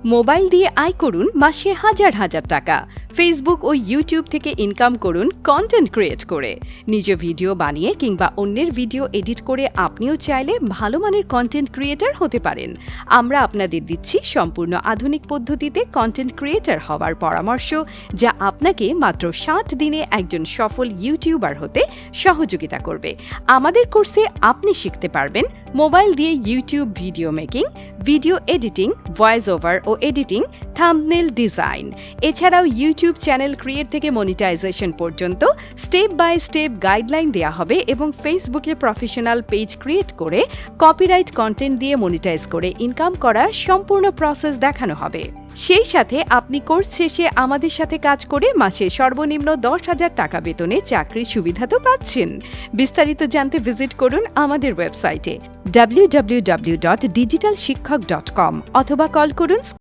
Mobile দিয়ে আয় করুন মাসে হাজার হাজার টাকা। ফেসবুক ও ইউটিউব থেকে ইনকাম করুন কন্টেন্ট ক্রিয়েট করে। নিজ ভিডিও বানিয়ে কিংবা অন্যের ভিডিও এডিট করে আপনিও চাইলে ভালো মানের কন্টেন্ট ক্রিয়েটর হতে পারেন। আমরা আপনাদের দিচ্ছি সম্পূর্ণ আধুনিক পদ্ধতিতে কন্টেন্ট ক্রিয়েটর হওয়ার পরামর্শ, যা আপনাকে মাত্র 60 দিনে একজন সফল ইউটিউবার হতে সহযোগিতা করবে। আমাদের কোর্সে আপনি শিখতে পারবেন মোবাইল দিয়ে YouTube video making, video editing, voice over ও এডিটিং, থাম্বনেল ডিজাইন। এছাড়াও ইউটিউব চ্যানেল ক্রিয়েট থেকে মনিটাইজেশন পর্যন্ত স্টেপ বাই স্টেপ গাইডলাইন দেওয়া হবে এবং ফেসবুকে প্রফেশনাল পেজ ক্রিয়েট করে কপিরাইট কন্টেন্ট দিয়ে মনিটাইজ করে ইনকাম করা সম্পূর্ণ প্রসেস দেখানো হবে। সেই সাথে আপনি কোর্স শেষে আমাদের সাথে কাজ করে মাসে সর্বনিম্ন 10,000 টাকা বেতনে চাকরির সুবিধা তো পাচ্ছেন। বিস্তারিত জানতে ভিজিট করুন আমাদের ওয়েবসাইটে www.digitalshikhok.com অথবা কল করুন